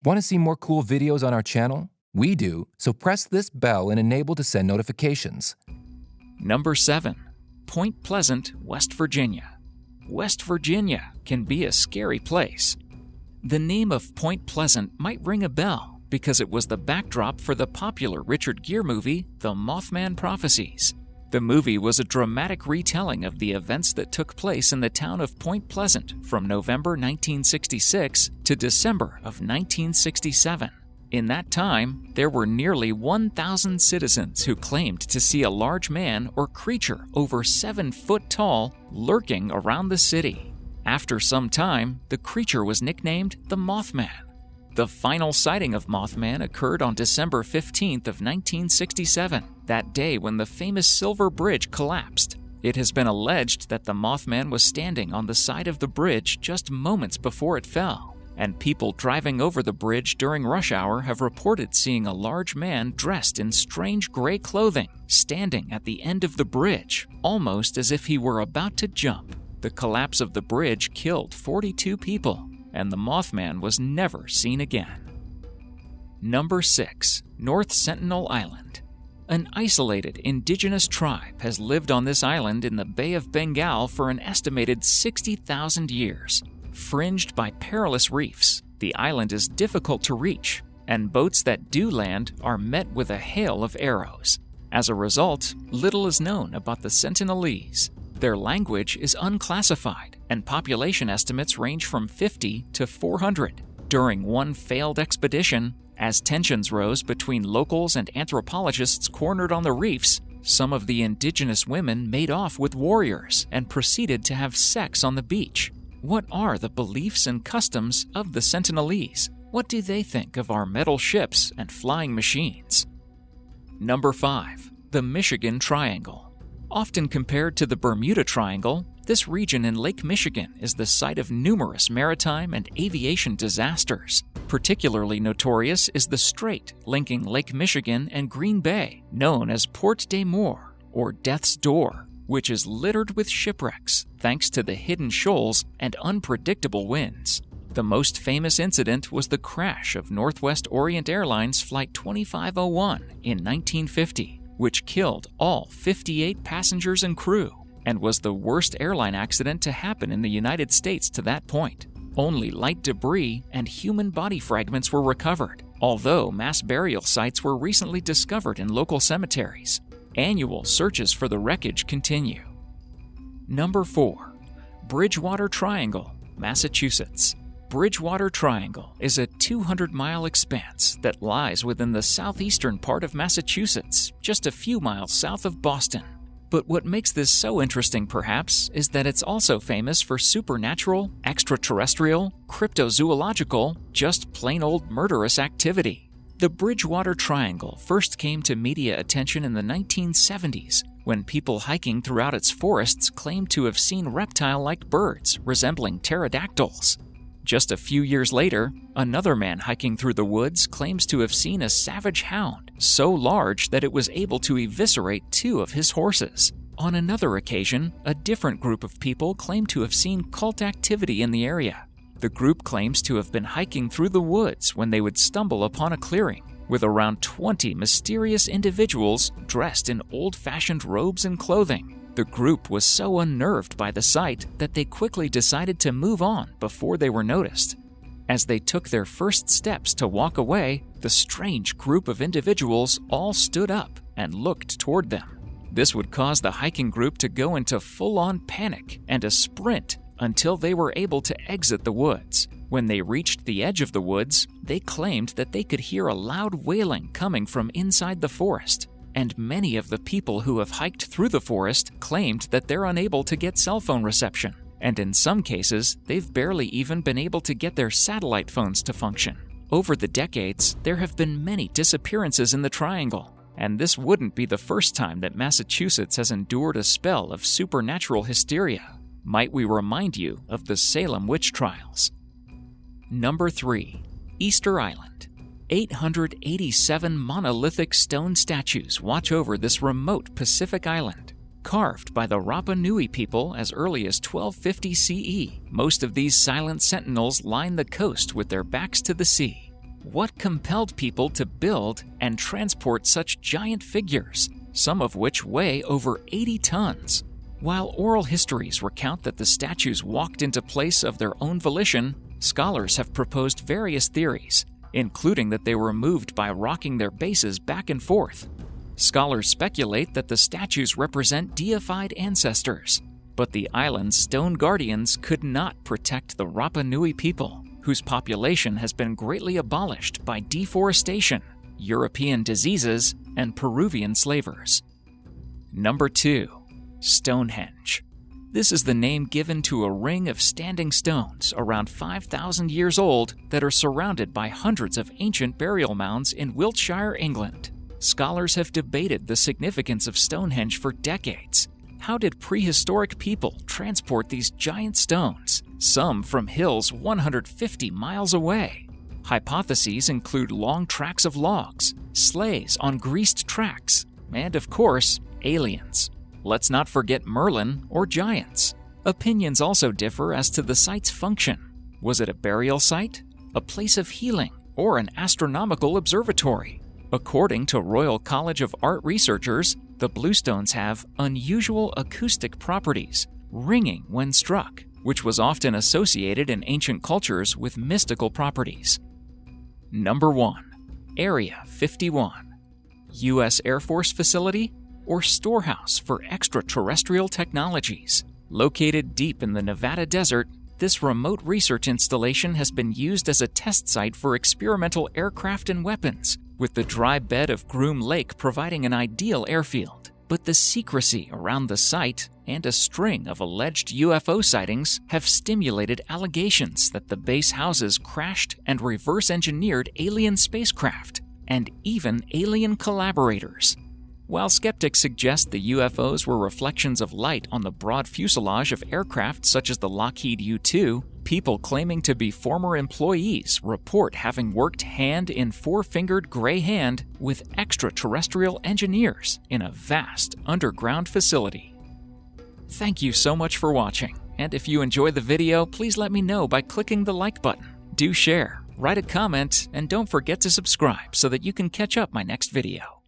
Want to see more cool videos on our channel? We do, so press this bell and enable to send notifications. Number 7. Point Pleasant, West Virginia. West Virginia can be a scary place. The name of Point Pleasant might ring a bell because it was the backdrop for the popular Richard Gere movie, The Mothman Prophecies. The movie was a dramatic retelling of the events that took place in the town of Point Pleasant from November 1966 to December of 1967. In that time, there were nearly 1,000 citizens who claimed to see a large man or creature over 7 foot tall lurking around the city. After some time, the creature was nicknamed the Mothman. The final sighting of Mothman occurred on December 15th of 1967, that day when the famous Silver Bridge collapsed. It has been alleged that the Mothman was standing on the side of the bridge just moments before it fell, and people driving over the bridge during rush hour have reported seeing a large man dressed in strange gray clothing standing at the end of the bridge, almost as if he were about to jump. The collapse of the bridge killed 42 people, and the Mothman was never seen again. Number 6. North Sentinel Island. An isolated indigenous tribe has lived on this island in the Bay of Bengal for an estimated 60,000 years. Fringed by perilous reefs, the island is difficult to reach, and boats that do land are met with a hail of arrows. As a result, little is known about the Sentinelese. Their language is unclassified, and population estimates range from 50 to 400. During one failed expedition, as tensions rose between locals and anthropologists cornered on the reefs, some of the indigenous women made off with warriors and proceeded to have sex on the beach. What are the beliefs and customs of the Sentinelese? What do they think of our metal ships and flying machines? Number 5. The Michigan Triangle. Often compared to the Bermuda Triangle, this region in Lake Michigan is the site of numerous maritime and aviation disasters. Particularly notorious is the strait linking Lake Michigan and Green Bay, known as Port des Morts, or Death's Door, which is littered with shipwrecks thanks to the hidden shoals and unpredictable winds. The most famous incident was the crash of Northwest Orient Airlines Flight 2501 in 1950. Which killed all 58 passengers and crew, and was the worst airline accident to happen in the United States to that point. Only light debris and human body fragments were recovered, although mass burial sites were recently discovered in local cemeteries. Annual searches for the wreckage continue. Number 4. Bridgewater Triangle, Massachusetts. Bridgewater Triangle is a 200-mile expanse that lies within the southeastern part of Massachusetts, just a few miles south of Boston. But what makes this so interesting, perhaps, is that it's also famous for supernatural, extraterrestrial, cryptozoological, just plain old murderous activity. The Bridgewater Triangle first came to media attention in the 1970s, when people hiking throughout its forests claimed to have seen reptile-like birds resembling pterodactyls. Just a few years later, another man hiking through the woods claims to have seen a savage hound so large that it was able to eviscerate 2 of his horses. On another occasion, a different group of people claimed to have seen cult activity in the area. The group claims to have been hiking through the woods when they would stumble upon a clearing with around 20 mysterious individuals dressed in old-fashioned robes and clothing. The group was so unnerved by the sight that they quickly decided to move on before they were noticed. As they took their first steps to walk away, the strange group of individuals all stood up and looked toward them. This would cause the hiking group to go into full-on panic and a sprint until they were able to exit the woods. When they reached the edge of the woods, they claimed that they could hear a loud wailing coming from inside the forest. And many of the people who have hiked through the forest claimed that they're unable to get cell phone reception, and in some cases, they've barely even been able to get their satellite phones to function. Over the decades, there have been many disappearances in the Triangle, and this wouldn't be the first time that Massachusetts has endured a spell of supernatural hysteria. Might we remind you of the Salem witch trials? Number 3. Easter Island. 887 monolithic stone statues watch over this remote Pacific island. Carved by the Rapa Nui people as early as 1250 CE, most of these silent sentinels line the coast with their backs to the sea. What compelled people to build and transport such giant figures, some of which weigh over 80 tons? While oral histories recount that the statues walked into place of their own volition, scholars have proposed various theories, including that they were moved by rocking their bases back and forth. Scholars speculate that the statues represent deified ancestors, but the island's stone guardians could not protect the Rapa Nui people, whose population has been greatly abolished by deforestation, European diseases, and Peruvian slavers. Number 2. Stonehenge. This is the name given to a ring of standing stones around 5,000 years old that are surrounded by hundreds of ancient burial mounds in Wiltshire, England. Scholars have debated the significance of Stonehenge for decades. How did prehistoric people transport these giant stones, some from hills 150 miles away? Hypotheses include long tracks of logs, sleighs on greased tracks, and of course, aliens. Let's not forget Merlin or giants. Opinions also differ as to the site's function. Was it a burial site, a place of healing, or an astronomical observatory? According to Royal College of Art researchers, the bluestones have unusual acoustic properties, ringing when struck, which was often associated in ancient cultures with mystical properties. Number 1. Area 51. U.S. Air Force Facility or Storehouse for Extraterrestrial Technologies. Located deep in the Nevada desert, this remote research installation has been used as a test site for experimental aircraft and weapons, with the dry bed of Groom Lake providing an ideal airfield. But the secrecy around the site and a string of alleged UFO sightings have stimulated allegations that the base houses crashed and reverse-engineered alien spacecraft, and even alien collaborators. While skeptics suggest the UFOs were reflections of light on the broad fuselage of aircraft such as the Lockheed U-2, people claiming to be former employees report having worked hand in four-fingered gray hand with extraterrestrial engineers in a vast underground facility. Thank you so much for watching, and if you enjoyed the video, please let me know by clicking the like button. Do share, write a comment, and don't forget to subscribe so that you can catch up my next video.